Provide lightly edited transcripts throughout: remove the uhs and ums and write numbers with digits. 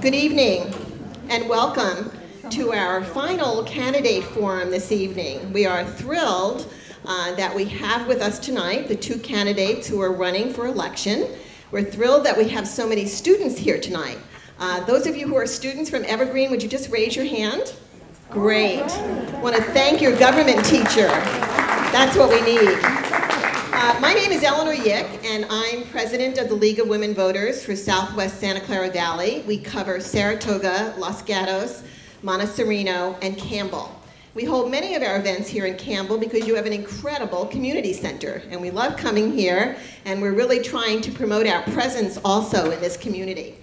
Good evening and welcome to our final candidate forum this evening. We are thrilled that we have with us tonight the two candidates who are running for election. We're thrilled that we have so many students here tonight. Those of you who are students from Evergreen, would you just raise your hand? Great. I want to thank your government teacher. That's what we need. My name is Eleanor Yick, and I'm president of the League of Women Voters for Southwest Santa Clara Valley. We cover Saratoga, Los Gatos, Montecito, and Campbell. We hold many of our events here in Campbell because you have an incredible community center, and we love coming here, and we're really trying to promote our presence also in this community.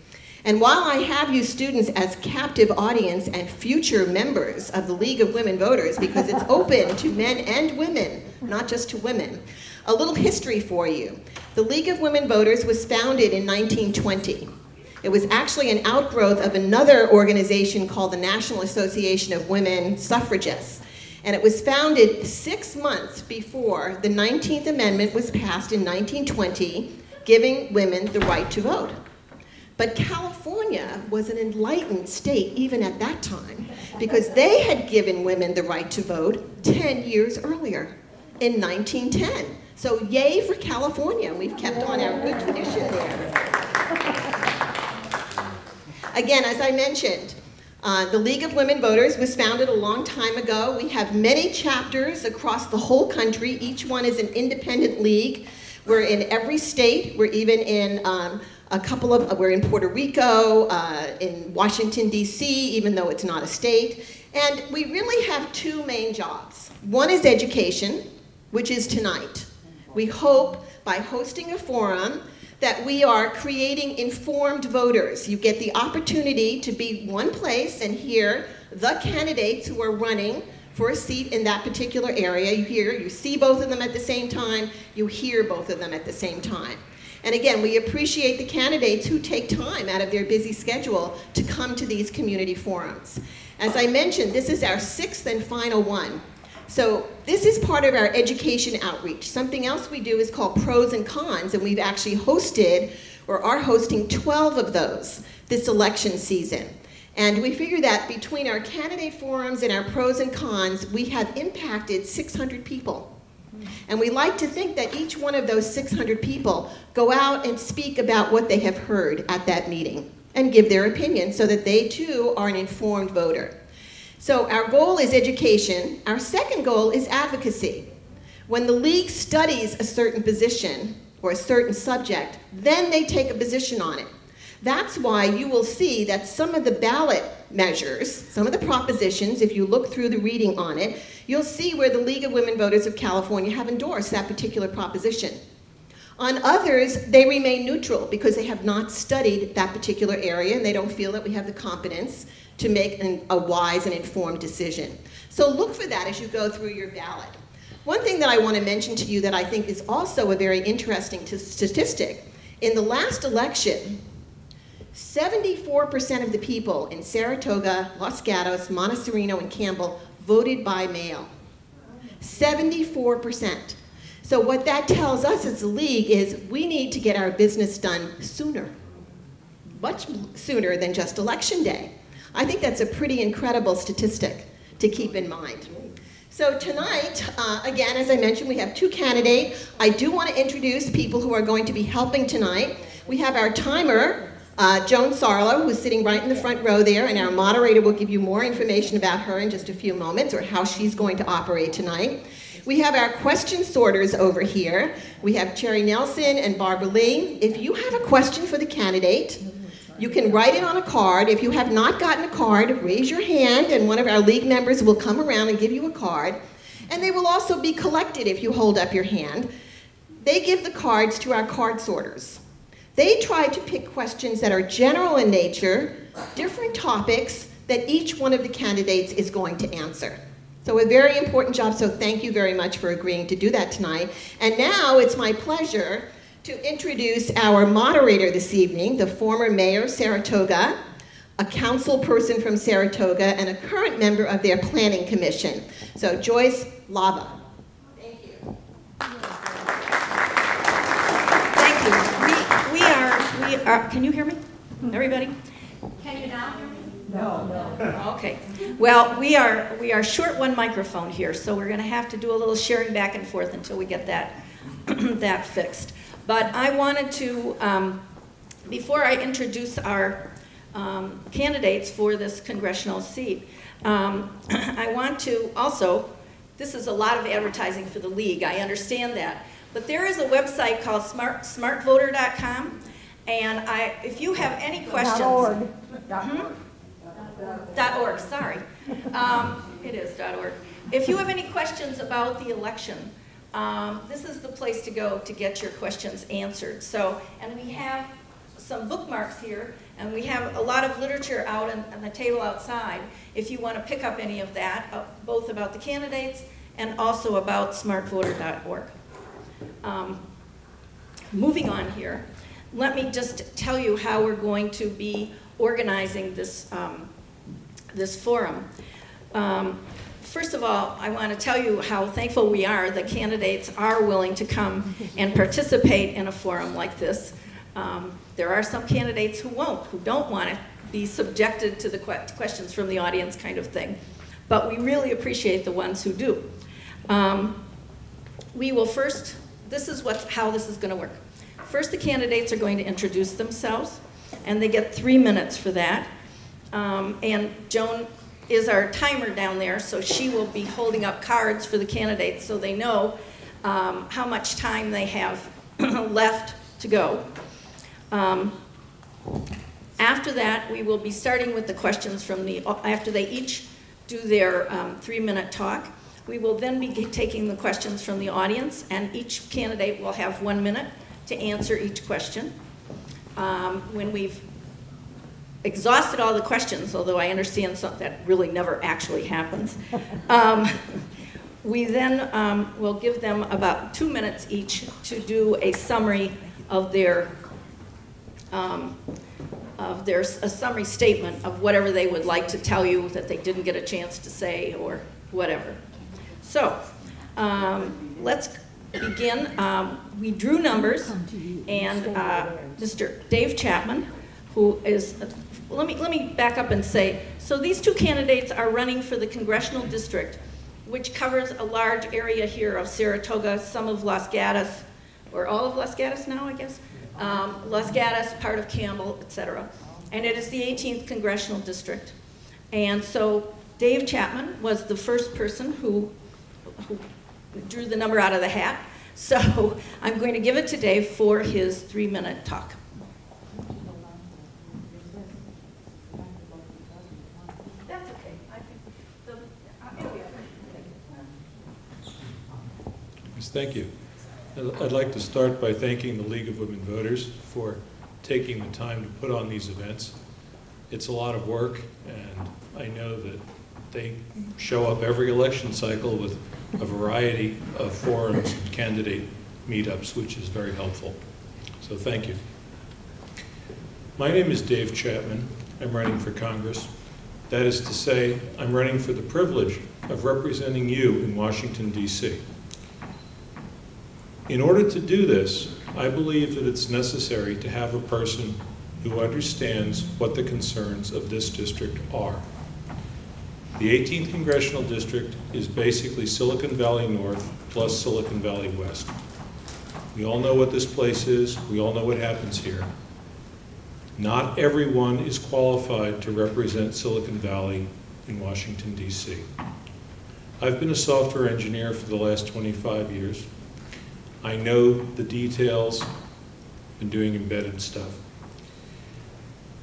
And while I have you students as captive audience and future members of the League of Women Voters, because it's open to men and women, not just to women, a little history for you. The League of Women Voters was founded in 1920. It was actually an outgrowth of another organization called the National Association of Women Suffragists. And it was founded 6 months before the 19th Amendment was passed in 1920, giving women the right to vote. But California was an enlightened state even at that time, because they had given women the right to vote 10 years earlier, in 1910. So yay for California, we've kept on our good tradition there. Again, as I mentioned, the League of Women Voters was founded a long time ago. We have many chapters across the whole country. Each one is an independent league. We're in every state. We're even in we're in Puerto Rico, in Washington, D.C., even though it's not a state. And we really have two main jobs. One is education, which is tonight. We hope by hosting a forum that we are creating informed voters. You get the opportunity to be one place and hear the candidates who are running for a seat in that particular area. You see both of them at the same time, you hear both of them at the same time. And again, we appreciate the candidates who take time out of their busy schedule to come to these community forums. As I mentioned, this is our 6th and final one. So this is part of our education outreach. Something else we do is called pros and cons, and we've actually hosted or are hosting 12 of those this election season. And we figure that between our candidate forums and our pros and cons, we have impacted 600 people. And we like to think that each one of those 600 people go out and speak about what they have heard at that meeting and give their opinion so that they too are an informed voter. So our goal is education. Our second goal is advocacy. When the league studies a certain position or a certain subject, then they take a position on it. That's why you will see that some of the ballot measures, some of the propositions, if you look through the reading on it, you'll see where the League of Women Voters of California have endorsed that particular proposition. On others, they remain neutral because they have not studied that particular area and they don't feel that we have the competence to make a wise and informed decision. So look for that as you go through your ballot. One thing that I want to mention to you that I think is also a very interesting statistic, in the last election, 74% of the people in Saratoga, Los Gatos, Montecito, and Campbell voted by mail. 74%. So what that tells us as a league is we need to get our business done sooner, much sooner than just election day. I think that's a pretty incredible statistic to keep in mind. So tonight, again, as I mentioned, we have two candidates. I do want to introduce people who are going to be helping tonight. We have our timer, Joan Sarlo, who's sitting right in the front row there, and our moderator will give you more information about her in just a few moments, or how she's going to operate tonight. We have our question sorters over here. We have Cherry Nelson and Barbara Lee. If you have a question for the candidate, you can write it on a card. If you have not gotten a card, raise your hand, and one of our league members will come around and give you a card. And they will also be collected if you hold up your hand. They give the cards to our card sorters. They try to pick questions that are general in nature, different topics that each one of the candidates is going to answer. So a very important job, so thank you very much for agreeing to do that tonight. And now it's my pleasure to introduce our moderator this evening, the former mayor of Saratoga, a council person from Saratoga, and a current member of their planning commission. So Joyce Lava. Thank you. Thank you. We are, can you hear me? Everybody? Can you now hear me? No. Okay. Well, we are short one microphone here, so we're going to have to do a little sharing back and forth until we get that that fixed. But I wanted to, before I introduce our candidates for this congressional seat, I want to also, this is a lot of advertising for the league, I understand that, but there is a website called smartvoter.com, and if you have any questions... .org. .org, sorry. It is .org. If you have any questions about the election, this is the place to go to get your questions answered. So, and we have some bookmarks here, and we have a lot of literature out on the table outside if you want to pick up any of that, both about the candidates and also about smartvoter.org. Moving on here, let me just tell you how we're going to be organizing this, this forum. First of all, I want to tell you how thankful we are that candidates are willing to come and participate in a forum like this. There are some candidates who won't, who don't want to be subjected to the questions from the audience kind of thing. But we really appreciate the ones who do. We will first, this is how this is going to work. First, the candidates are going to introduce themselves, and they get 3 minutes for that. And Joan is our timer down there, so she will be holding up cards for the candidates so they know how much time they have left to go. After that, we will be starting with the questions from after they each do their 3-minute talk. We will then be taking the questions from the audience, and each candidate will have 1 minute to answer each question. When we've exhausted all the questions, although I understand that really never actually happens, we then will give them about 2 minutes each to do a summary of a summary statement of whatever they would like to tell you that they didn't get a chance to say or whatever. So let's begin. We drew numbers, and Mr. Dave Chapman, who is, let me back up and say, so these two candidates are running for the Congressional District, which covers a large area here of Saratoga, some of Los Gatos, or all of Los Gatos now, I guess. Los Gatos, part of Campbell, etc. And it is the 18th Congressional District. And so Dave Chapman was the first person who drew the number out of the hat. So I'm going to give it to Dave for his 3-minute talk. That's okay. Yes, thank you. I'd like to start by thanking the League of Women Voters for taking the time to put on these events. It's a lot of work, and I know that they show up every election cycle with a variety of forums and candidate meetups, which is very helpful. So thank you. My name is Dave Chapman. I'm running for Congress. That is to say, I'm running for the privilege of representing you in Washington, D.C. In order to do this, I believe that it's necessary to have a person who understands what the concerns of this district are. The 18th Congressional District is basically Silicon Valley North plus Silicon Valley West. We all know what this place is. We all know what happens here. Not everyone is qualified to represent Silicon Valley in Washington, D.C. I've been a software engineer for the last 25 years. I know the details, been doing embedded stuff.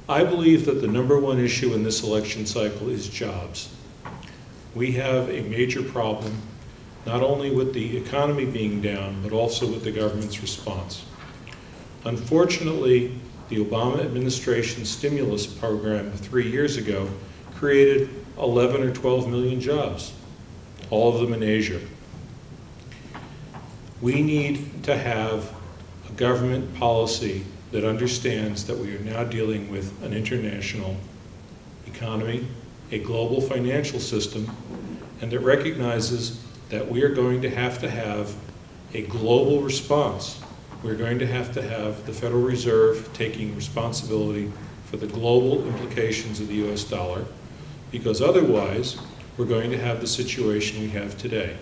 I believe that the #1 issue in this election cycle is jobs. We have a major problem, not only with the economy being down, but also with the government's response. Unfortunately, the Obama administration stimulus program 3 years ago created 11 or 12 million jobs, all of them in Asia. We need to have a government policy that understands that we are now dealing with an international economy, a global financial system, and that recognizes that we are going to have a global response. We're going to have the Federal Reserve taking responsibility for the global implications of the US dollar, because otherwise we're going to have the situation we have today.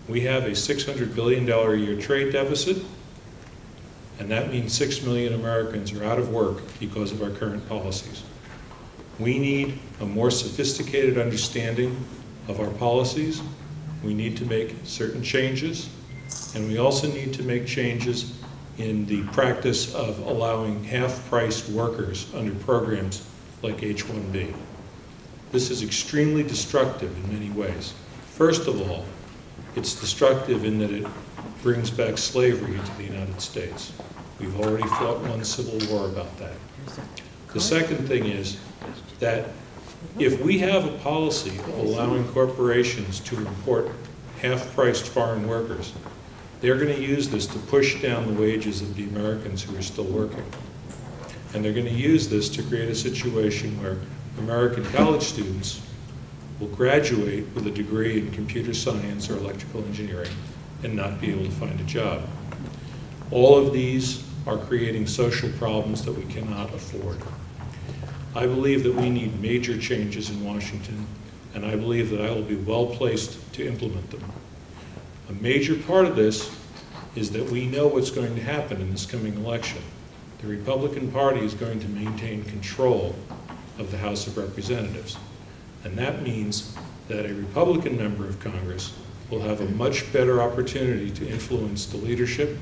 We have a $600 billion a year trade deficit, and that means 6 million Americans are out of work because of our current policies. We need a more sophisticated understanding of our policies. We need to make certain changes, and we also need to make changes in the practice of allowing half-priced workers under programs like H-1B. This is extremely destructive in many ways. First of all, it's destructive in that it brings back slavery into the United States. We've already fought one civil war about that. The second thing is that if we have a policy of allowing corporations to import half-priced foreign workers, they're going to use this to push down the wages of the Americans who are still working. And they're going to use this to create a situation where American college students will graduate with a degree in computer science or electrical engineering and not be able to find a job. All of these are creating social problems that we cannot afford. I believe that we need major changes in Washington, and I believe that I will be well placed to implement them. A major part of this is that we know what's going to happen in this coming election. The Republican Party is going to maintain control of the House of Representatives. And that means that a Republican member of Congress will have a much better opportunity to influence the leadership,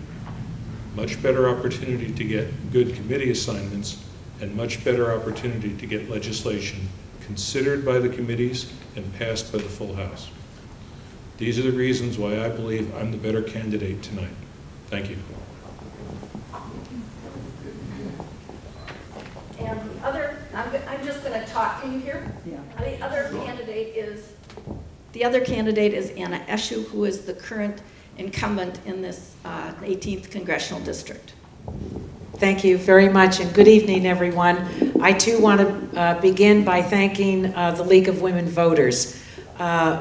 much better opportunity to get good committee assignments, and much better opportunity to get legislation considered by the committees and passed by the full House. These are the reasons why I believe I'm the better candidate tonight. Thank you. And the other, I'm just going to talk. Can you hear? Yeah. The other candidate is Anna Eshoo, who is the current incumbent in this 18th Congressional District. Thank you very much, and good evening, everyone. I too want to begin by thanking the League of Women Voters,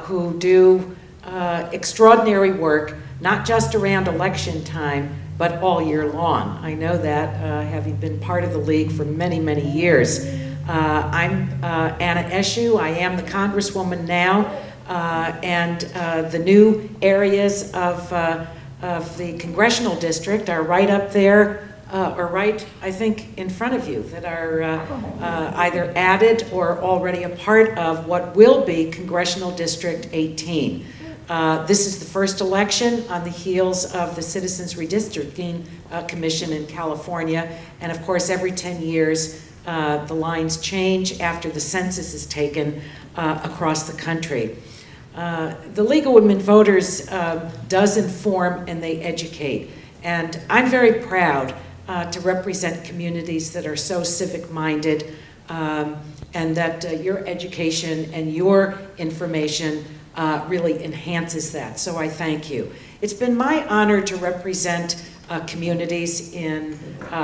who do extraordinary work, not just around election time, but all year long. I know that, having been part of the League for many, many years. I'm Anna Eshoo. I am the Congresswoman now, and the new areas of the Congressional District are right up there, or right, I think, in front of you, that are either added or already a part of what will be Congressional District 18. This is the first election on the heels of the Citizens Redistricting Commission in California, and of course every 10 years the lines change after the census is taken across the country. The League of Women Voters does inform and they educate, and I'm very proud to represent communities that are so civic-minded, and that your education and your information really enhances that, so I thank you. It's been my honor to represent communities in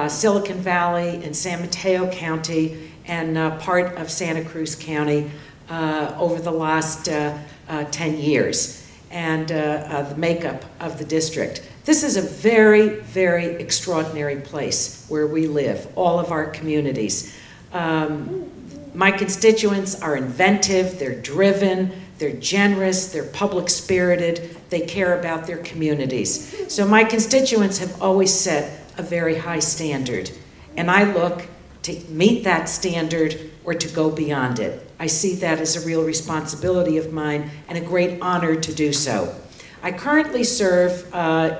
Silicon Valley, in San Mateo County, and part of Santa Cruz County over the last 10 years, and the makeup of the district. This is a very, very extraordinary place where we live, all of our communities. My constituents are inventive, they're driven, they're generous, they're public-spirited, they care about their communities. So my constituents have always set a very high standard, and I look to meet that standard or to go beyond it. I see that as a real responsibility of mine and a great honor to do so. I currently serve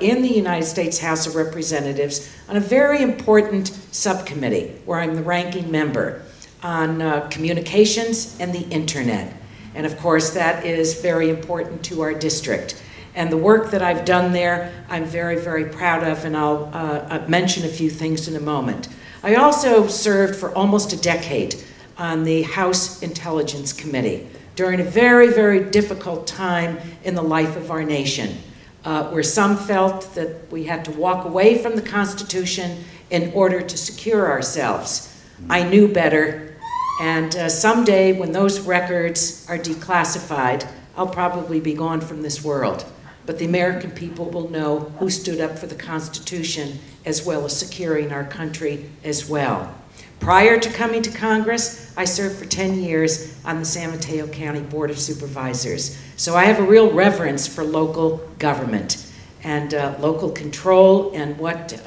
in the United States House of Representatives on a very important subcommittee where I'm the ranking member on communications and the internet. And of course, that is very important to our district. And the work that I've done there, I'm very, very proud of, and I'll mention a few things in a moment. I also served for almost a decade on the House Intelligence Committee during a very, very difficult time in the life of our nation, where some felt that we had to walk away from the Constitution in order to secure ourselves. I knew better. And someday, when those records are declassified, I'll probably be gone from this world. But the American people will know who stood up for the Constitution as well as securing our country as well. Prior to coming to Congress, I served for 10 years on the San Mateo County Board of Supervisors. So I have a real reverence for local government and local control and what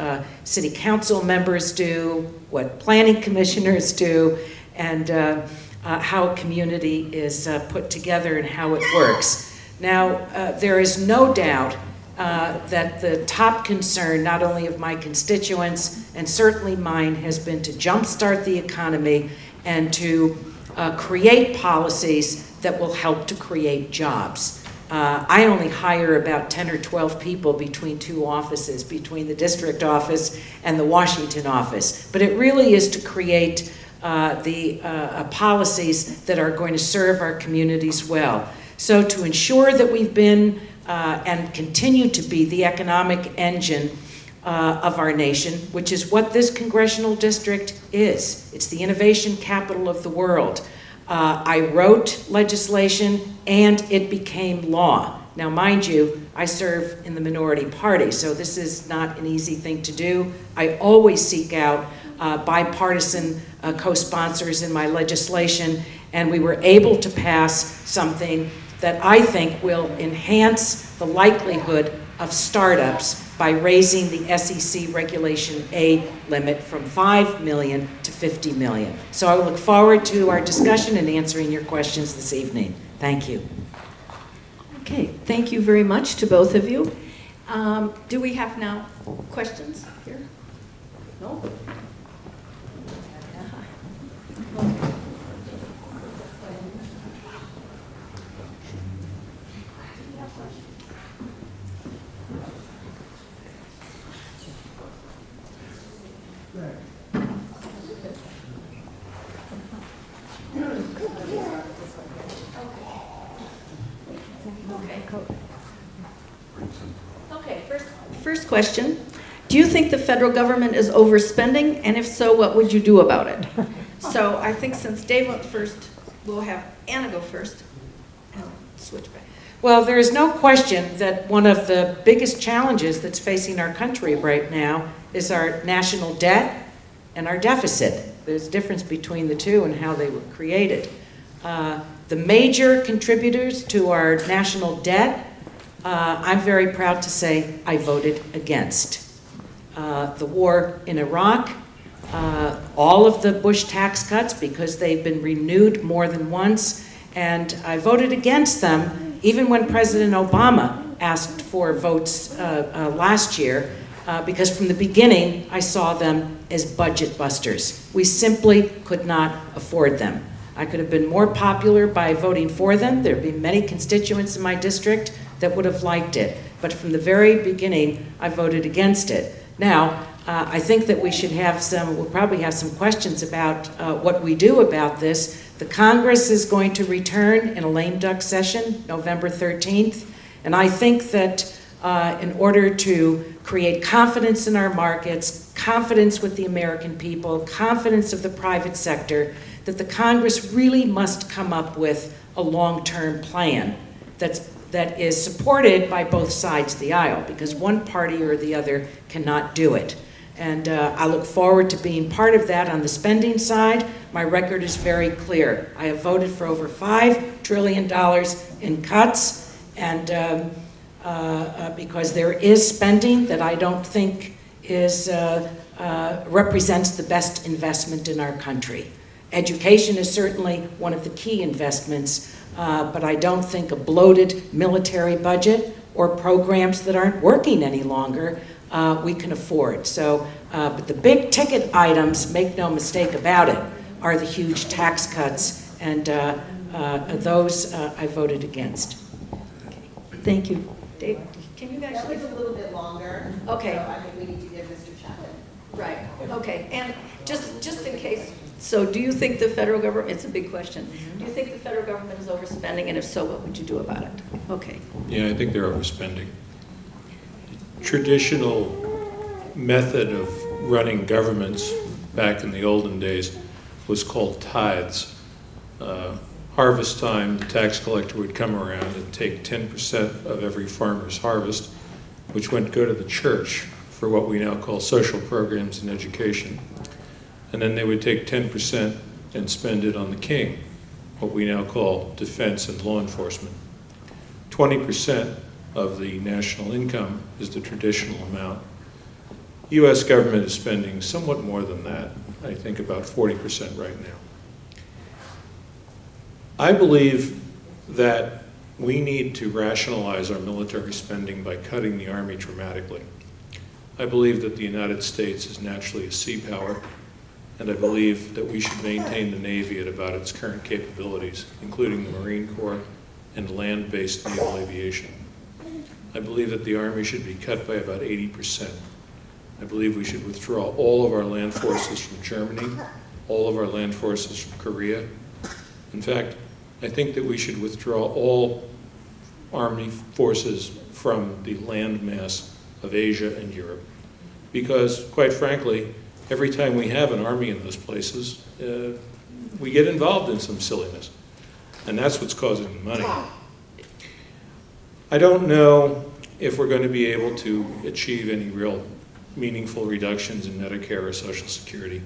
city council members do, what planning commissioners do, and how a community is put together and how it works. Now, there is no doubt that the top concern, not only of my constituents, and certainly mine, has been to jumpstart the economy and to create policies that will help to create jobs. I only hire about 10 or 12 people between two offices, between the district office and the Washington office. But it really is to create policies that are going to serve our communities well. So to ensure that we've been and continue to be the economic engine of our nation, which is what this congressional district is. It's the innovation capital of the world. I wrote legislation and it became law. Now, mind you, I serve in the minority party, so this is not an easy thing to do. I always seek out bipartisan co-sponsors in my legislation, and we were able to pass something that I think will enhance the likelihood of startups by raising the SEC Regulation A limit from 5 million to 50 million. So I look forward to our discussion and answering your questions this evening. Thank you. Okay, thank you very much to both of you. Do we have now questions here? No? Okay. Okay, first question. Do you think the federal government is overspending? And if so, what would you do about it? So I think since Dave went first, we'll have Anna go first and switch back. Well, there is no question that one of the biggest challenges that's facing our country right now is our national debt and our deficit. There's a difference between the two and how they were created. The major contributors to our national debt, I'm very proud to say I voted against. The war in Iraq, all of the Bush tax cuts because they've been renewed more than once, and I voted against them even when President Obama asked for votes last year, because from the beginning I saw them as budget busters. We simply could not afford them. I could have been more popular by voting for them. There have been many constituents in my district that would have liked it, but from the very beginning I voted against it. Now, I think that we should have we'll probably have some questions about what we do about this. The Congress is going to return in a lame duck session, November 13th, and I think that in order to create confidence in our markets, confidence with the American people, confidence of the private sector, that the Congress really must come up with a long-term plan that is supported by both sides of the aisle, because one party or the other cannot do it. And I look forward to being part of that on the spending side. My record is very clear. I have voted for over $5 trillion in cuts, and because there is spending that I don't think represents the best investment in our country. Education is certainly one of the key investments, but I don't think a bloated military budget or programs that aren't working any longer we can afford. So, but the big ticket items, make no mistake about it, are the huge tax cuts, and those I voted against. Okay. Thank you. Dave, can you guys? That was a little bit longer. Okay. So I think we need to give Mr. Chapman. Right. Okay. And just in case, so do you think the federal government? It's a big question. Do you think the federal government is overspending, and if so, what would you do about it? Okay. Yeah, I think they're overspending. Traditional method of running governments back in the olden days was called tithes. Harvest time, the tax collector would come around and take 10% of every farmer's harvest, which went to go to the church for what we now call social programs and education. and then they would take 10% and spend it on the king, what we now call defense and law enforcement. 20% of the national income is the traditional amount. U.S. government is spending somewhat more than that, I think about 40% right now. I believe that we need to rationalize our military spending by cutting the Army dramatically. I believe that the United States is naturally a sea power, and I believe that we should maintain the Navy at about its current capabilities, including the Marine Corps and land-based naval aviation. I believe that the Army should be cut by about 80%. I believe we should withdraw all of our land forces from Germany, all of our land forces from Korea. In fact, I think that we should withdraw all Army forces from the landmass of Asia and Europe. Because, quite frankly, every time we have an army in those places, we get involved in some silliness. And that's what's causing the money. I don't know if we're going to be able to achieve any real meaningful reductions in Medicare or Social Security.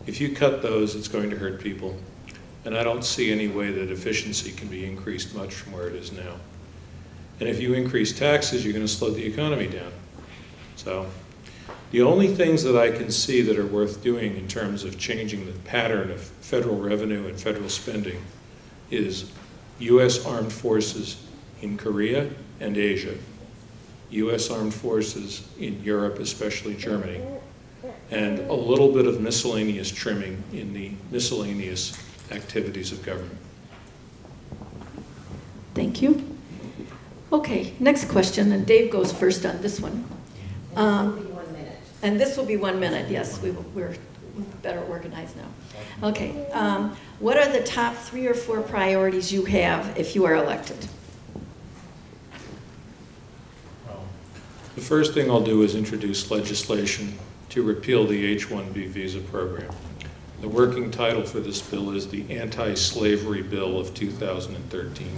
If you cut those, it's going to hurt people. And I don't see any way that efficiency can be increased much from where it is now. And if you increase taxes, you're going to slow the economy down. So the only things that I can see that are worth doing in terms of changing the pattern of federal revenue and federal spending is U.S. armed forces in Korea and Asia, U.S. armed forces in Europe, especially Germany, and a little bit of miscellaneous trimming in the miscellaneous activities of government. Thank you. Okay, next question, and Dave goes first on this one. And this will be 1 minute, yes, we're better organized now. Okay, what are the top 3 or 4 priorities you have if you are elected? The first thing I'll do is introduce legislation to repeal the H-1B visa program. The working title for this bill is the Anti-Slavery Bill of 2013.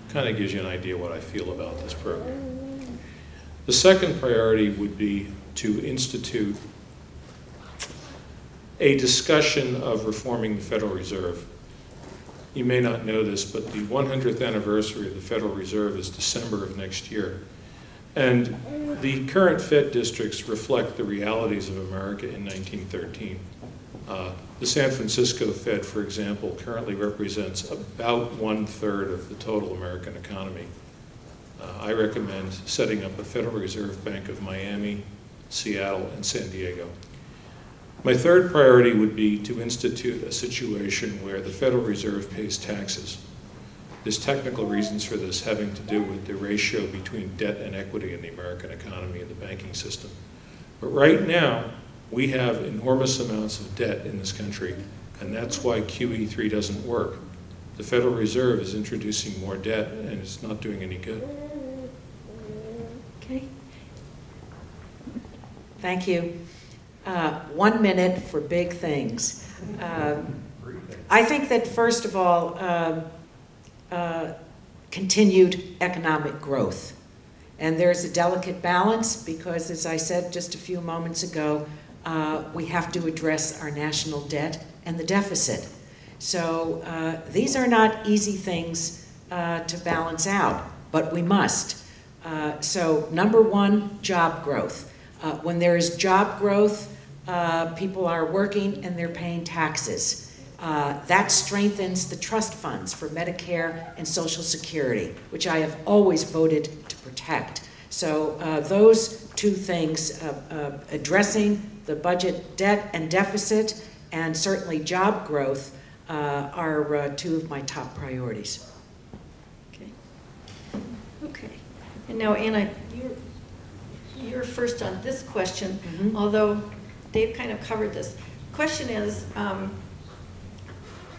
Kind of gives you an idea what I feel about this program. The second priority would be to institute a discussion of reforming the Federal Reserve. You may not know this, but the 100th anniversary of the Federal Reserve is December of next year. And the current Fed districts reflect the realities of America in 1913. The San Francisco Fed, for example, currently represents about 1/3 of the total American economy. I recommend setting up a Federal Reserve Bank of Miami, Seattle, and San Diego. My third priority would be to institute a situation where the Federal Reserve pays taxes. There's technical reasons for this having to do with the ratio between debt and equity in the American economy and the banking system. But right now, we have enormous amounts of debt in this country, and that's why QE3 doesn't work. The Federal Reserve is introducing more debt, and it's not doing any good. Okay. Thank you. 1 minute for big things. I think that, first of all, continued economic growth. And there's a delicate balance because, as I said just a few moments ago, we have to address our national debt and the deficit. So these are not easy things to balance out, but we must. So number one, job growth. When there is job growth, people are working and they're paying taxes. That strengthens the trust funds for Medicare and Social Security, which I have always voted to protect. So those two things, addressing the budget debt and deficit, and certainly job growth, are two of my top priorities. Okay. Okay. And now, Anna, you're first on this question, although Dave kind of covered this. Question is,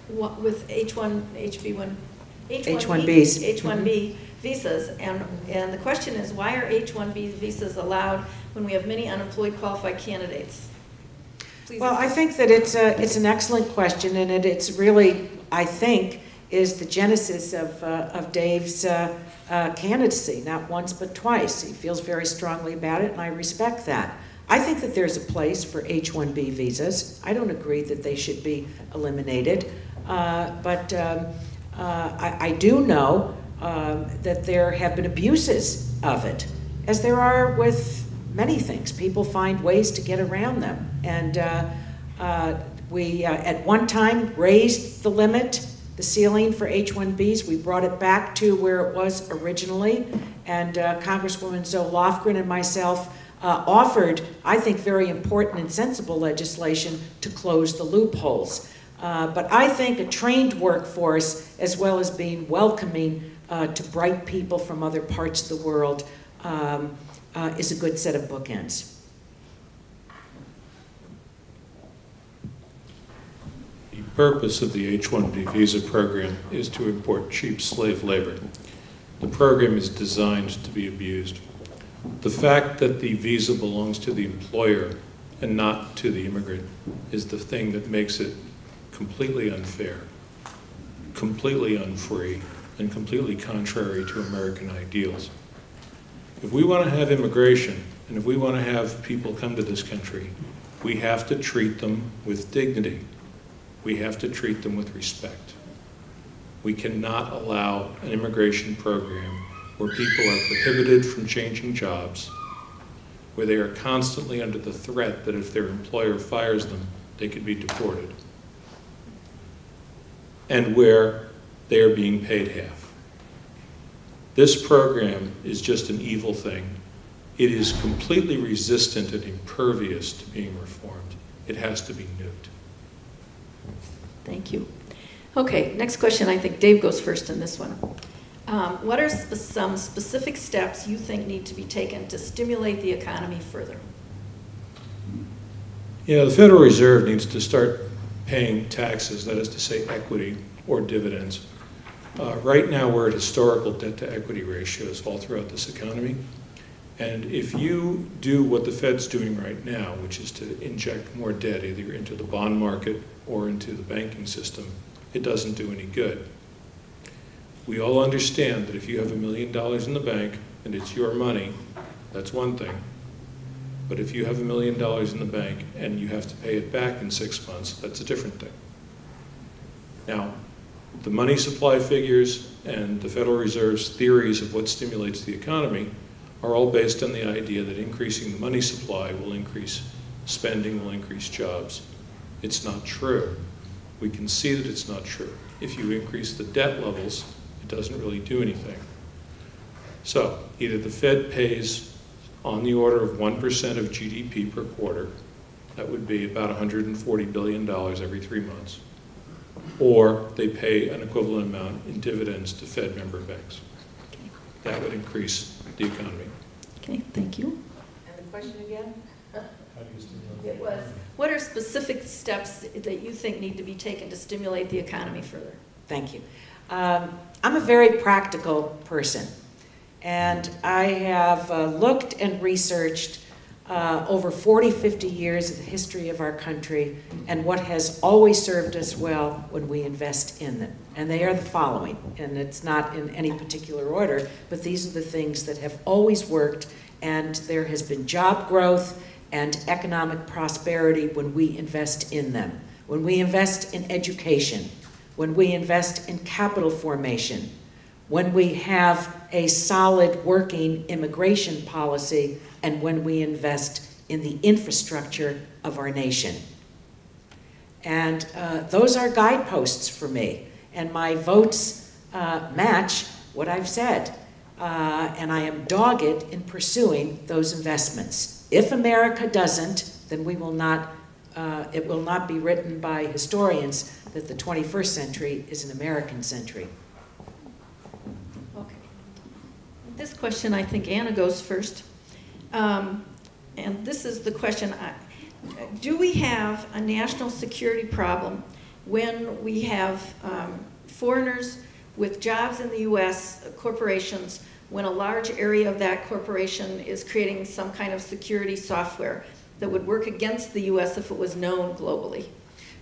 what, with H1Bs, H1B visas, and the question is, why are H1B visas allowed when we have many unemployed qualified candidates? Please. Well, I think that it's an excellent question, and it's really, I think, is the genesis of Dave's candidacy, not once but twice. He feels very strongly about it, and I respect that. I think that there's a place for H-1B visas. I don't agree that they should be eliminated, but I do know that there have been abuses of it, as there are with many things. People find ways to get around them. And we, at one time, raised the limit, the ceiling for H-1Bs. We brought it back to where it was originally. And Congresswoman Zoe Lofgren and myself offered, I think, very important and sensible legislation to close the loopholes. But I think a trained workforce, as well as being welcoming to bright people from other parts of the world, is a good set of bookends. The purpose of the H-1B visa program is to import cheap slave labor. The program is designed to be abused. The fact that the visa belongs to the employer and not to the immigrant is the thing that makes it completely unfair, completely unfree, and completely contrary to American ideals. If we want to have immigration, and if we want to have people come to this country, we have to treat them with dignity. We have to treat them with respect. We cannot allow an immigration program where people are prohibited from changing jobs, where they are constantly under the threat that if their employer fires them, they could be deported, and where they are being paid half. This program is just an evil thing. It is completely resistant and impervious to being reformed. It has to be nuked. Thank you. Okay, next question. I think Dave goes first in this one. What are some specific steps you think need to be taken to stimulate the economy further? Yeah, the Federal Reserve needs to start paying taxes, that is to say equity or dividends. Right now we're at historical debt-to-equity ratios all throughout this economy. And if you do what the Fed's doing right now, which is to inject more debt either into the bond market or into the banking system, it doesn't do any good. We all understand that if you have $1 million in the bank and it's your money, that's one thing. But if you have $1 million in the bank and you have to pay it back in 6 months, that's a different thing. Now, the money supply figures and the Federal Reserve's theories of what stimulates the economy are all based on the idea that increasing the money supply will increase spending, will increase jobs. It's not true. We can see that it's not true. If you increase the debt levels, it doesn't really do anything. So either the Fed pays on the order of 1% of GDP per quarter, that would be about $140 billion every 3 months, or they pay an equivalent amount in dividends to Fed member banks. That would increase the economy. Okay, thank you. And the question again? It was, what are specific steps that you think need to be taken to stimulate the economy further? Thank you. I'm a very practical person, and I have looked and researched over 40, 50 years of the history of our country and what has always served us well when we invest in them. And they are the following, and it's not in any particular order, but these are the things that have always worked, and there has been job growth and economic prosperity when we invest in them. When we invest in education, when we invest in capital formation, when we have a solid working immigration policy, and when we invest in the infrastructure of our nation. And those are guideposts for me, and my votes match what I've said. And I am dogged in pursuing those investments. If America doesn't, then we will not, it will not be written by historians that the 21st century is an American century. Okay. This question, I think Anna goes first. And this is the question, do we have a national security problem when we have foreigners with jobs in the U.S., corporations, when a large area of that corporation is creating some kind of security software that would work against the U.S. if it was known globally?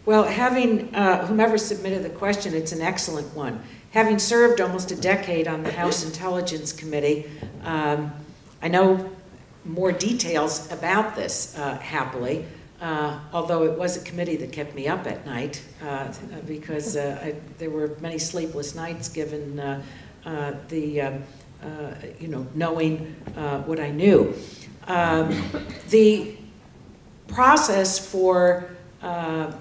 Well, having, whomever submitted the question, it's an excellent one. Having served almost a decade on the House Intelligence Committee, I know more details about this, happily, although it was a committee that kept me up at night because there were many sleepless nights given knowing what I knew. The process for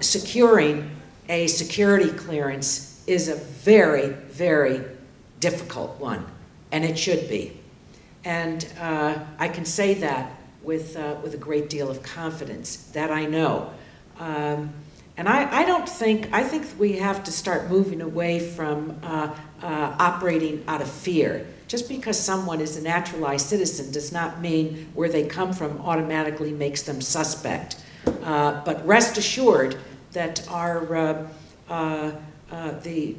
securing a security clearance is a very, very difficult one, and it should be. And I can say that with a great deal of confidence, that I know. And I think we have to start moving away from operating out of fear. Just because someone is a naturalized citizen does not mean where they come from automatically makes them suspect. But rest assured that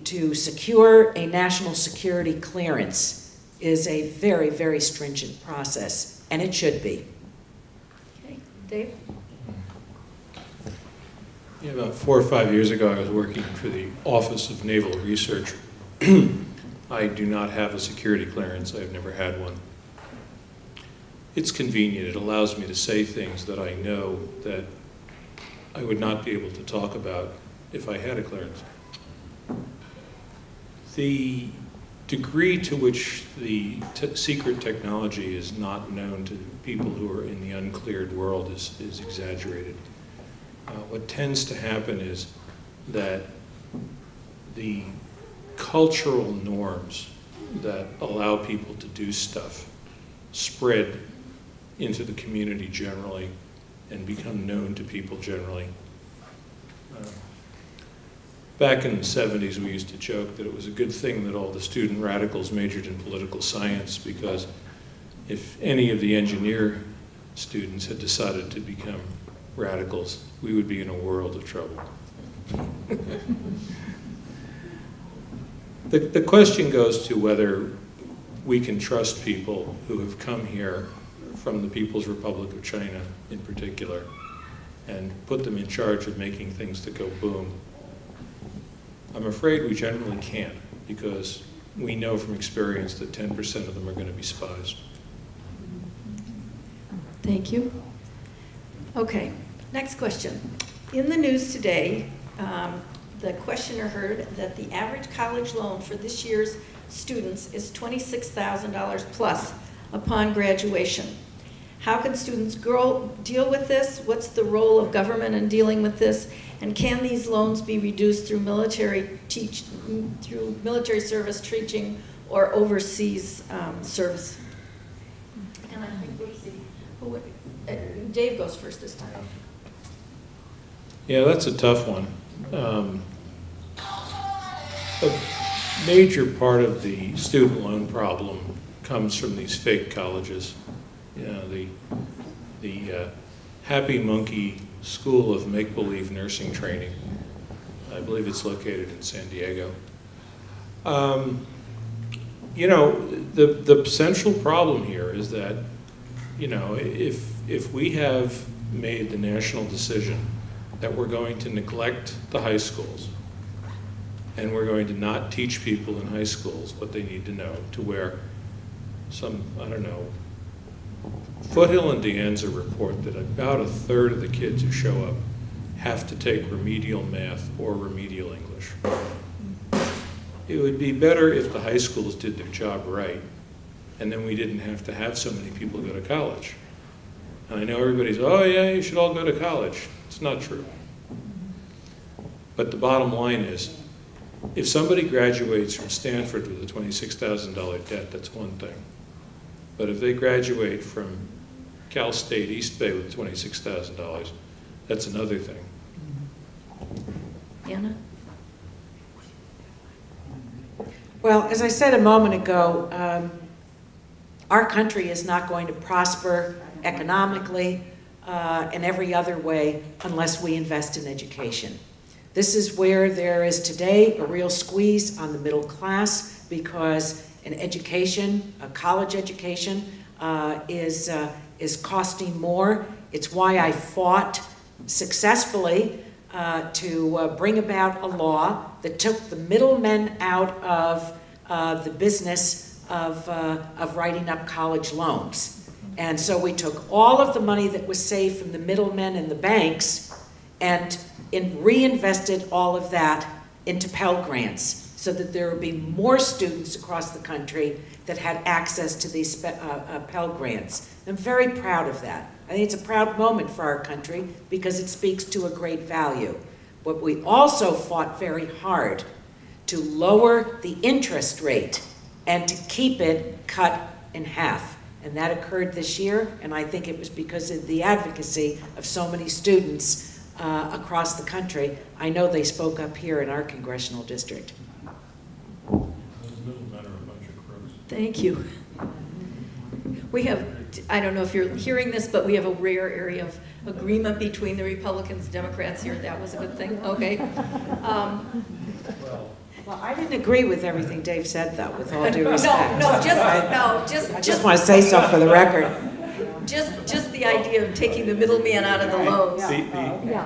to secure a national security clearance is a very, very stringent process, and it should be. Okay, Dave? Yeah, about 4 or 5 years ago, I was working for the Office of Naval Research. I do not have a security clearance. I've never had one. It's convenient. It allows me to say things that I know that I would not be able to talk about if I had a clearance. The degree to which the secret technology is not known to people who are in the uncleared world is exaggerated. What tends to happen is that the cultural norms that allow people to do stuff spread into the community generally and become known to people generally. Back in the 70s, we used to joke that it was a good thing that all the student radicals majored in political science, because if any of the engineer students had decided to become radicals, we would be in a world of trouble. The question goes to whether we can trust people who have come here from the People's Republic of China in particular and put them in charge of making things that go boom. I'm afraid we generally can't, because we know from experience that 10% of them are going to be spies. Thank you. Okay, next question. In the news today, the questioner heard that the average college loan for this year's students is $26,000 plus upon graduation. How can students deal with this? What's the role of government in dealing with this? And can these loans be reduced through military service, teaching, or overseas service? And I think we'll see. Dave goes first this time. Yeah, that's a tough one. A major part of the student loan problem comes from these fake colleges. You know, the Happy Monkey School of Make-Believe Nursing Training. I believe it's located in San Diego. You know, the central problem here is that, you know, if we have made the national decision that we're going to neglect the high schools and we're going to not teach people in high schools what they need to know, to where some, I don't know, Foothill and Deanza report that about 1/3 of the kids who show up have to take remedial math or remedial English. It would be better if the high schools did their job right, and then we didn't have to have so many people go to college. And I know everybody's, oh yeah, you should all go to college. It's not true. But the bottom line is, if somebody graduates from Stanford with a $26,000 debt, that's one thing. But if they graduate from Cal State East Bay with $26,000, that's another thing. Anna? Well, as I said a moment ago, our country is not going to prosper economically and every other way unless we invest in education. This is where there is today a real squeeze on the middle class, because an education, a college education, is costing more. It's why I fought successfully to bring about a law that took the middlemen out of the business of writing up college loans. And so we took all of the money that was saved from the middlemen and the banks and reinvested all of that into Pell Grants so that there would be more students across the country that had access to these Pell Grants. I'm very proud of that. I think it's a proud moment for our country because it speaks to a great value. But we also fought very hard to lower the interest rate and to keep it cut in half. And that occurred this year, and I think it was because of the advocacy of so many students across the country. I know they spoke up here in our congressional district. Thank you. We have, I don't know if you're hearing this, but we have a rare area of agreement between the Republicans and Democrats here. That was a good thing. Okay. Well, I didn't agree with everything Dave said, though, with all due respect. I just want to say so for the record. Just the idea of taking the middleman out of the loaves.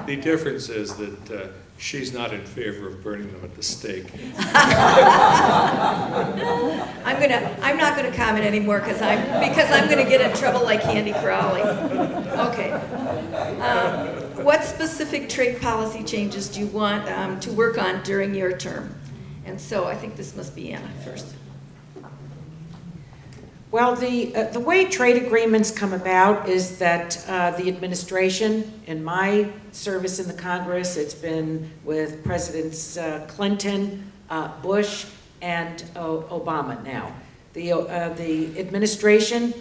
The difference is that she's not in favor of burning them at the stake. I'm not gonna comment anymore because I'm gonna get in trouble like Candy Crowley. Okay. What specific trade policy changes do you want to work on during your term? And so I think this must be Anna first. Well, the way trade agreements come about is that the administration, in my service in the Congress, it's been with Presidents Clinton, Bush, and Obama now. The administration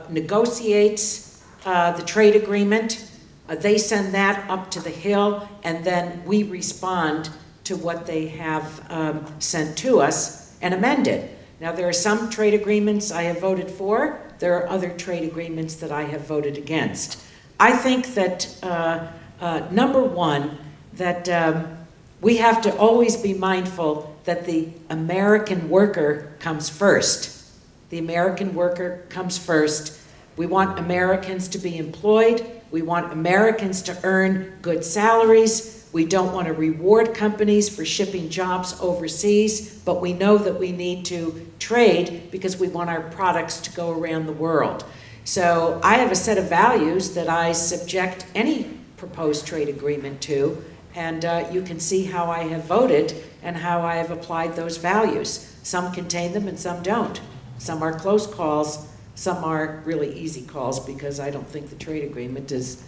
negotiates the trade agreement. They send that up to the Hill, and then we respond to what they have sent to us and amend it. Now, there are some trade agreements I have voted for. There are other trade agreements that I have voted against. I think that, number one, that we have to always be mindful that the American worker comes first. The American worker comes first. We want Americans to be employed. We want Americans to earn good salaries. We don't want to reward companies for shipping jobs overseas, but we know that we need to trade because we want our products to go around the world. So I have a set of values that I subject any proposed trade agreement to, and you can see how I have voted and how I have applied those values. Some contain them and some don't. Some are close calls, some are really easy calls because I don't think the trade agreement is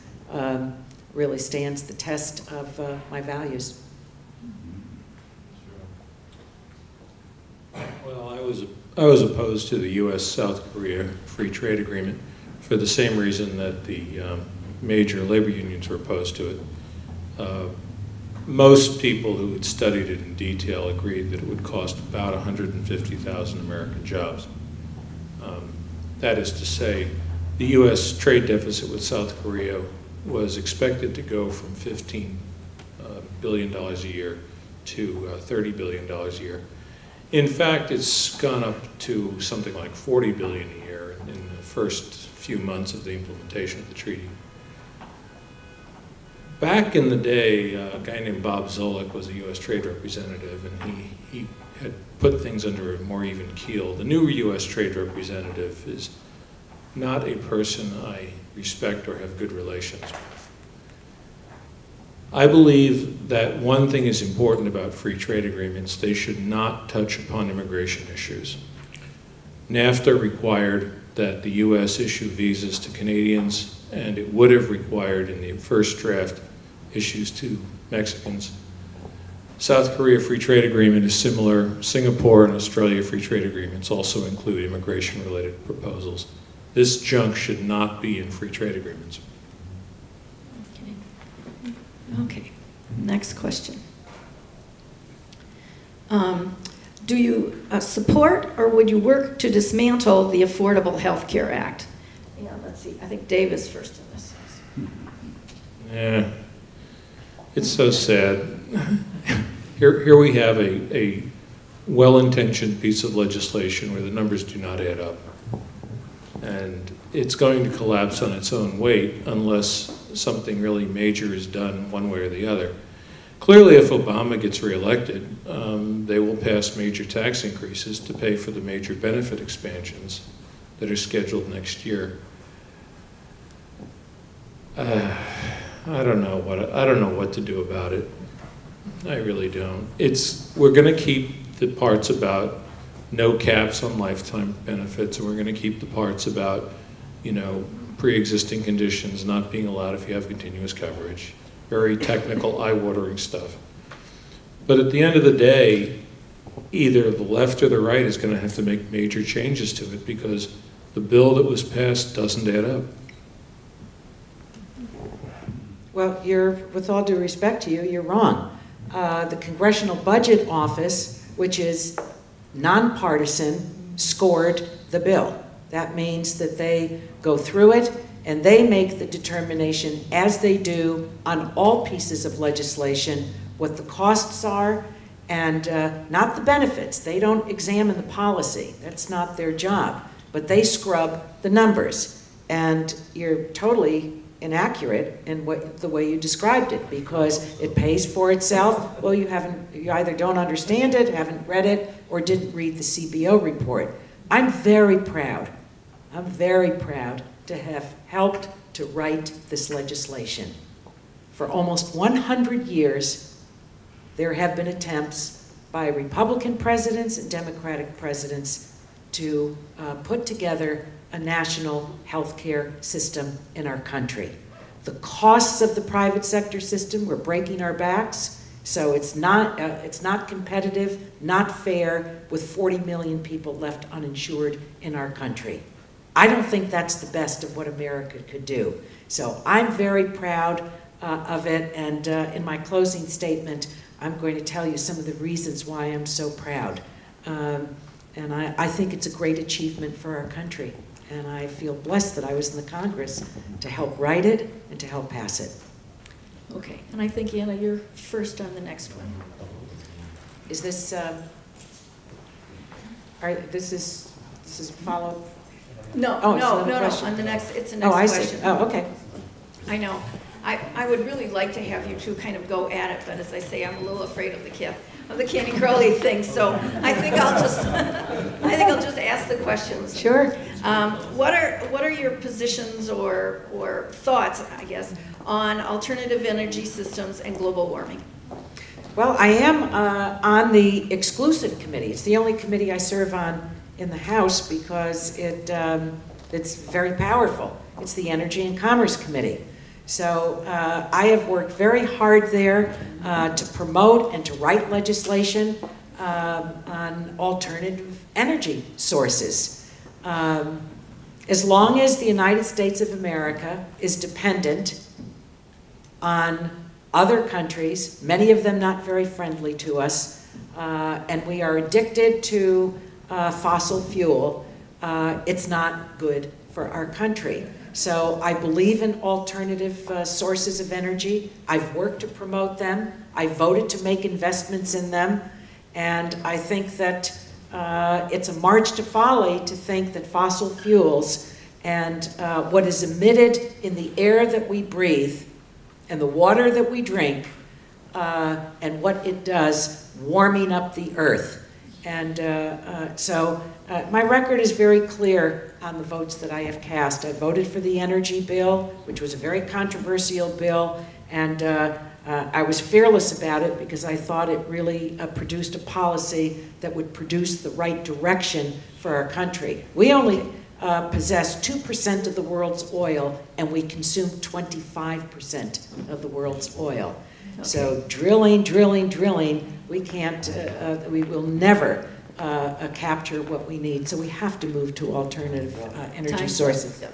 really stands the test of my values. Well, I was opposed to the U.S.-South Korea Free Trade Agreement for the same reason that the major labor unions were opposed to it. Most people who had studied it in detail agreed that it would cost about 150,000 American jobs. That is to say, the U.S. trade deficit with South Korea was expected to go from $15 billion a year to $30 billion a year. In fact, it's gone up to something like $40 billion a year in the first few months of the implementation of the treaty. Back in the day, a guy named Bob Zoellick was a U.S. trade representative, and he had put things under a more even keel. The new U.S. trade representative is not a person I respect or have good relations with. I believe that one thing is important about free trade agreements: they should not touch upon immigration issues. NAFTA required that the U.S. issue visas to Canadians, and it would have required in the first draft issues to Mexicans. South Korea Free Trade Agreement is similar. Singapore and Australia Free Trade Agreements also include immigration-related proposals. This junk should not be in free trade agreements. Okay. Next question. Do you support or would you work to dismantle the Affordable Health Care Act? Yeah, let's see. I think Dave is first in this. Yeah, it's so sad. Here we have a well-intentioned piece of legislation where the numbers do not add up. And it's going to collapse on its own weight unless something really major is done one way or the other. Clearly, if Obama gets reelected, they will pass major tax increases to pay for the major benefit expansions that are scheduled next year. I don't know what to do about it. I really don't. We're going to keep the parts about no caps on lifetime benefits, and we're going to keep the parts about, you know, pre-existing conditions not being allowed if you have continuous coverage. Very technical, eye-watering stuff. But at the end of the day, either the left or the right is going to have to make major changes to it because the bill that was passed doesn't add up. Well, with all due respect to you, you're wrong. The Congressional Budget Office, which is nonpartisan, scored the bill. That means that they go through it and they make the determination, as they do on all pieces of legislation, what the costs are and not the benefits. They don't examine the policy. That's not their job. But they scrub the numbers. And you're totally inaccurate in the way you described it, because it pays for itself. Well, you either don't understand it, haven't read it, or didn't read the CBO report. I'm very proud to have helped to write this legislation. For almost 100 years, there have been attempts by Republican presidents and Democratic presidents to put together a national healthcare system in our country. The costs of the private sector system, we're breaking our backs, so it's not competitive, not fair, with 40 million people left uninsured in our country. I don't think that's the best of what America could do. So I'm very proud of it, and in my closing statement, I'm going to tell you some of the reasons why I'm so proud. And I think it's a great achievement for our country. And I feel blessed that I was in the Congress to help write it and to help pass it. Okay, and I think, Anna, you're first on the next one. Is this, this is follow? No, oh, no, question. on the next, it's the next question. Oh, okay. I know. I would really like to have you two kind of go at it, but as I say, I'm a little afraid of the candy curly thing. So I think I'll just ask the questions. Sure. What are your positions or thoughts, I guess, on alternative energy systems and global warming? Well, I am on the exclusive committee. It's the only committee I serve on in the House because it's very powerful. It's the Energy and Commerce Committee. So I have worked very hard there to promote and to write legislation on alternative energy sources. As long as the United States of America is dependent on other countries, many of them not very friendly to us, and we are addicted to fossil fuel, it's not good for our country. So I believe in alternative sources of energy. I've worked to promote them. I voted to make investments in them. And I think that it's a march to folly to think that fossil fuels and what is emitted in the air that we breathe and the water that we drink and what it does warming up the earth. And so my record is very clear on the votes that I have cast. I voted for the energy bill, which was a very controversial bill, and I was fearless about it because I thought it really produced a policy that would produce the right direction for our country. We only possess 2% of the world's oil, and we consume 25% of the world's oil. Okay. So drilling, we can't, we will never capture what we need. So we have to move to alternative energy sources.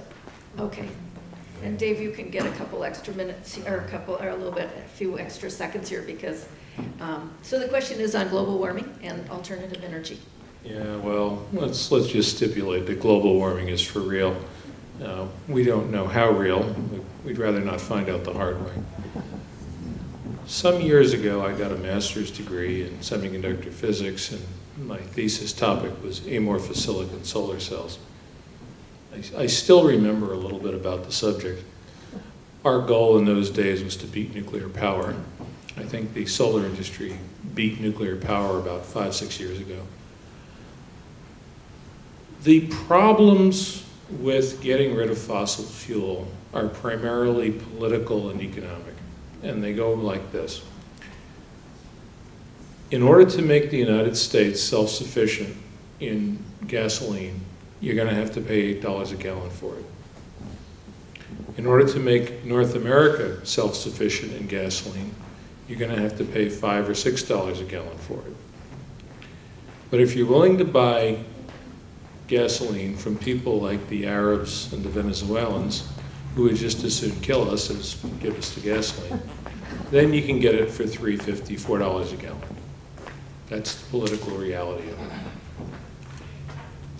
Okay. And Dave, you can get a couple extra minutes, or a few extra seconds here because, so the question is on global warming and alternative energy. Yeah, well, let's just stipulate that global warming is for real. We don't know how real. We'd rather not find out the hard way. Some years ago, I got a master's degree in semiconductor physics, and my thesis topic was amorphous silicon solar cells. I still remember a little bit about the subject. Our goal in those days was to beat nuclear power. I think the solar industry beat nuclear power about 5-6 years ago. The problems with getting rid of fossil fuel are primarily political and economic, and they go like this. In order to make the United States self-sufficient in gasoline, you're going to have to pay $8 a gallon for it. In order to make North America self-sufficient in gasoline, you're going to have to pay $5 or $6 a gallon for it. But if you're willing to buy gasoline from people like the Arabs and the Venezuelans, who would just as soon kill us as give us the gasoline, then you can get it for $3.50, $4 a gallon. That's the political reality of it.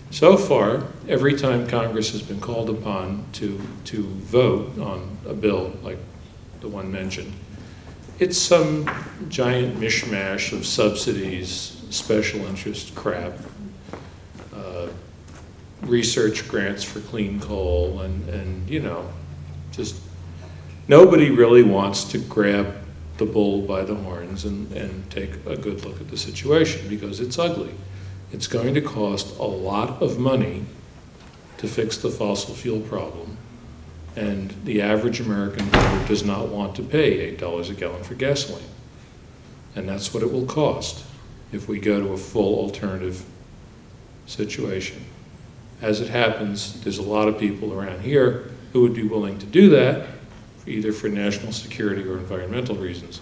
So far, every time Congress has been called upon to vote on a bill like the one mentioned, it's some giant mishmash of subsidies, special interest crap, research grants for clean coal, and you know, just nobody really wants to grab the bull by the horns and take a good look at the situation, because it's ugly. It's going to cost a lot of money to fix the fossil fuel problem, and the average American voter does not want to pay $8 a gallon for gasoline. And that's what it will cost if we go to a full alternative situation. As it happens, there's a lot of people around here who would be willing to do that, either for national security or environmental reasons.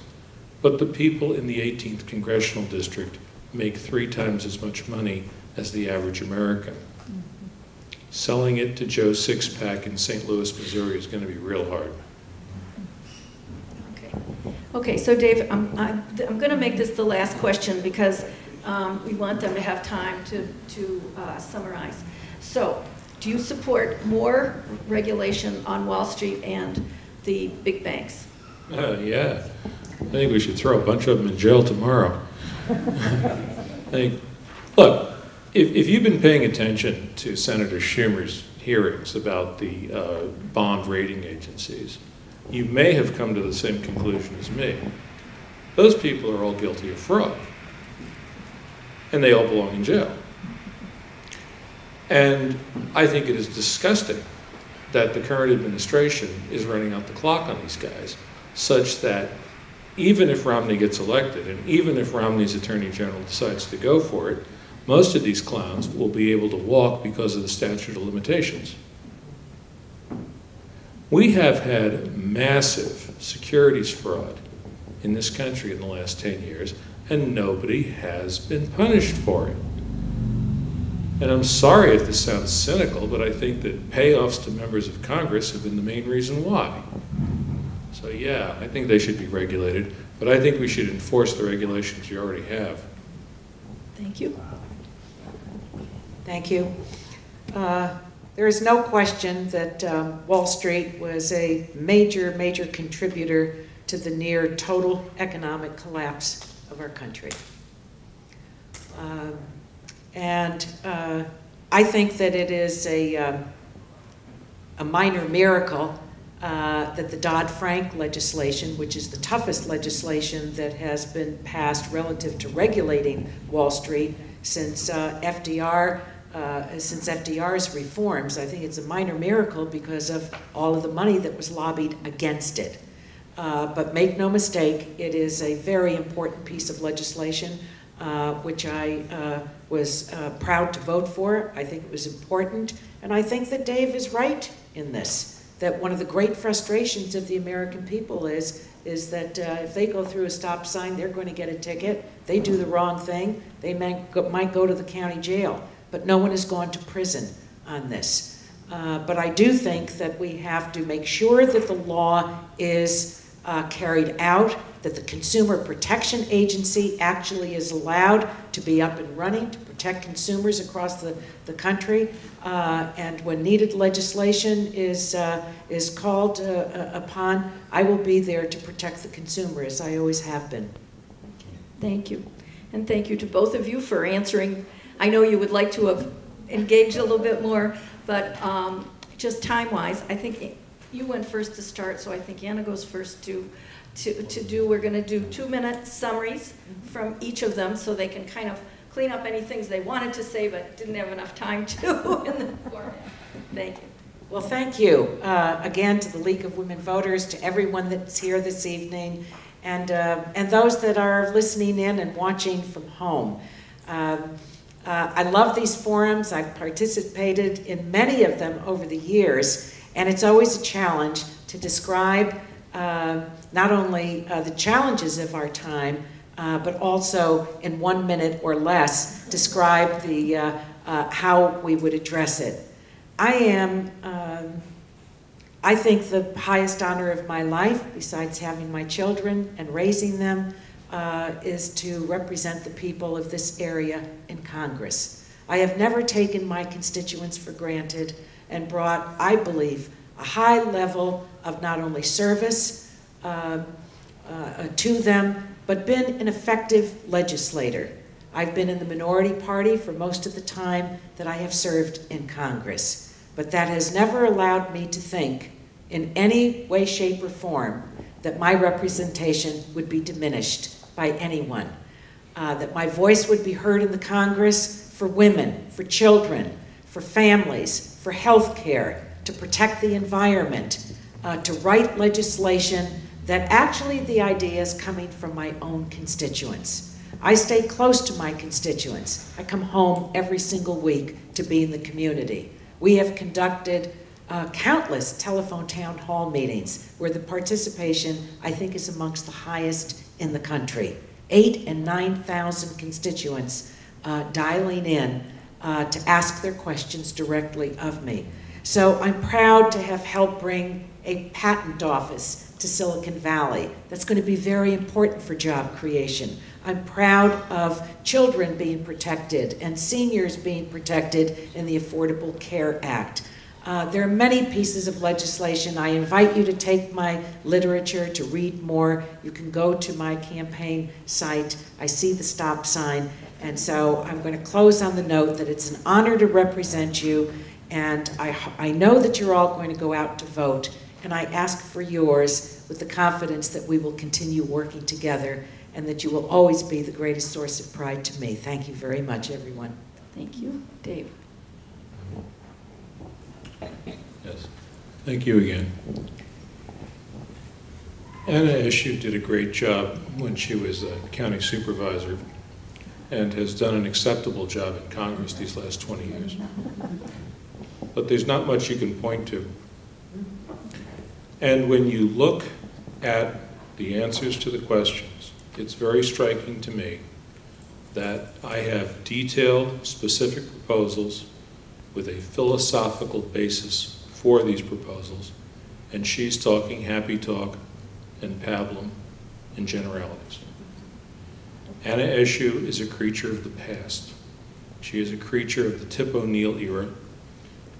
But the people in the 18th Congressional District make 3 times as much money as the average American. Selling it to Joe Sixpack in St. Louis, Missouri is going to be real hard. Okay, so Dave, I'm going to make this the last question because we want them to have time to summarize. So, do you support more regulation on Wall Street and the big banks? Yeah. I think we should throw a bunch of them in jail tomorrow. Look, if you've been paying attention to Senator Schumer's hearings about the bond rating agencies, you may have come to the same conclusion as me. Those people are all guilty of fraud, and they all belong in jail. And I think it is disgusting that the current administration is running out the clock on these guys, such that even if Romney gets elected, and even if Romney's Attorney General decides to go for it, most of these clowns will be able to walk because of the statute of limitations. We have had massive securities fraud in this country in the last 10 years, and nobody has been punished for it. And I'm sorry if this sounds cynical, but I think that payoffs to members of Congress have been the main reason why. So yeah, I think they should be regulated, but I think we should enforce the regulations we already have. Thank you. Thank you. There is no question that Wall Street was a major, major contributor to the near total economic collapse of our country. I think that it is a minor miracle that the Dodd-Frank legislation, which is the toughest legislation that has been passed relative to regulating Wall Street since FDR's reforms, I think it's a minor miracle because of all of the money that was lobbied against it. But make no mistake, it is a very important piece of legislation, which I was proud to vote for. I think it was important, and I think that Dave is right in this, that one of the great frustrations of the American people is that if they go through a stop sign, they're going to get a ticket. They do the wrong thing, they might go to the county jail, but no one has gone to prison on this. But I do think that we have to make sure that the law is carried out, that the Consumer Protection Agency actually is allowed to be up and running to protect consumers across the country, and when needed legislation is called upon, I will be there to protect the consumer, as I always have been. Thank you. And thank you to both of you for answering. I know you would like to have engaged a little bit more, but just time-wise, I think you went first to start, so I think Anna goes first to do. We're going to do 2-minute summaries from each of them so they can kind of clean up any things they wanted to say but didn't have enough time to in the format. Thank you. Well, thank you again to the League of Women Voters, to everyone that's here this evening, and those that are listening in and watching from home. I love these forums. I've participated in many of them over the years, and it's always a challenge to describe not only the challenges of our time, but also in 1 minute or less describe the how we would address it. I think the highest honor of my life, besides having my children and raising them, is to represent the people of this area in Congress. I have never taken my constituents for granted and brought, I believe, a high level of not only service to them, but been an effective legislator. I've been in the minority party for most of the time that I have served in Congress, but that has never allowed me to think in any way, shape, or form that my representation would be diminished by anyone, that my voice would be heard in the Congress for women, for children, for families, for health care, to protect the environment, to write legislation that actually the idea is coming from my own constituents. I stay close to my constituents. I come home every single week to be in the community. We have conducted countless telephone town hall meetings where the participation, I think, is amongst the highest in the country. 8,000 and 9,000 constituents dialing in to ask their questions directly of me. So I'm proud to have helped bring a patent office to Silicon Valley. That's going to be very important for job creation. I'm proud of children being protected and seniors being protected in the Affordable Care Act. There are many pieces of legislation. I invite you to take my literature, to read more. You can go to my campaign site. I see the stop sign. And so I'm going to close on the note that it's an honor to represent you. And I know that you're all going to go out to vote. And I ask for yours with the confidence that we will continue working together and that you will always be the greatest source of pride to me. Thank you very much, everyone. Thank you. Dave. Yes. Thank you again. Anna Eshoo did a great job when she was a county supervisor and has done an acceptable job in Congress these last 20 years. But there's not much you can point to. And when you look at the answers to the questions, it's very striking to me that I have detailed, specific proposals with a philosophical basis for these proposals, and she's talking happy talk and pablum and generalities. Anna Eshoo is a creature of the past. She is a creature of the Tip O'Neill era,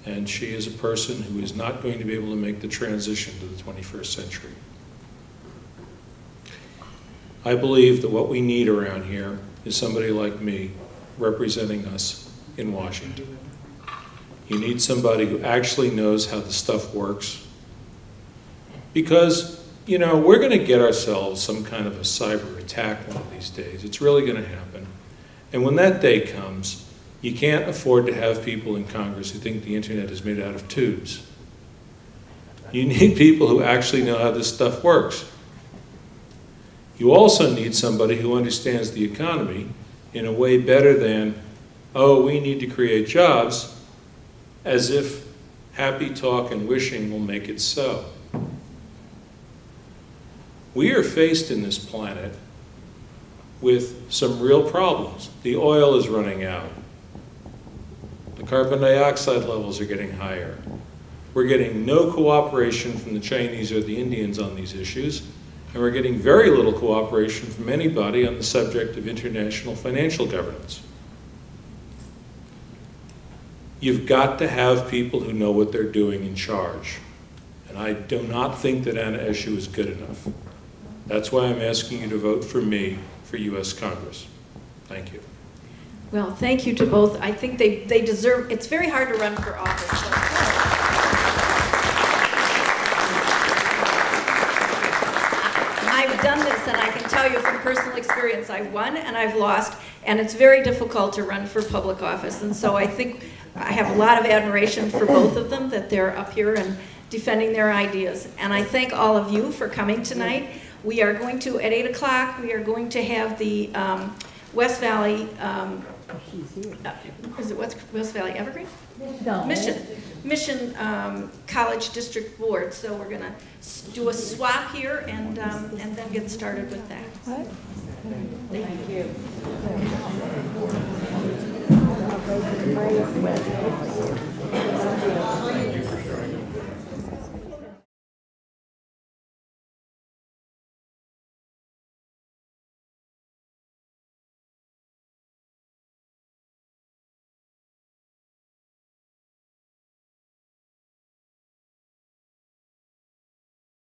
and she is a person who is not going to be able to make the transition to the 21st century. I believe that what we need around here is somebody like me representing us in Washington. You need somebody who actually knows how the stuff works. Because, you know, we're going to get ourselves some kind of a cyber attack one of these days. It's really going to happen. And when that day comes, you can't afford to have people in Congress who think the internet is made out of tubes. You need people who actually know how this stuff works. You also need somebody who understands the economy in a way better than, oh, we need to create jobs, as if happy talk and wishing will make it so. We are faced in this planet with some real problems. The oil is running out. The carbon dioxide levels are getting higher. We're getting no cooperation from the Chinese or the Indians on these issues, and we're getting very little cooperation from anybody on the subject of international financial governance. You've got to have people who know what they're doing in charge. And I do not think that Anna Eshoo is good enough. That's why I'm asking you to vote for me for U.S. Congress. Thank you. Well, thank you to both. I think they deserve, it's very hard to run for office. I've done this, and I can tell you from personal experience, I've won and I've lost, and it's very difficult to run for public office. And so I think I have a lot of admiration for both of them, that they're up here and defending their ideas. And I thank all of you for coming tonight. We are going to, at 8 o'clock, we are going to have the West Valley, is it West Valley Evergreen? No. Mission College District Board. So we're going to do a swap here and then get started with that. What? Thank you. Thank you.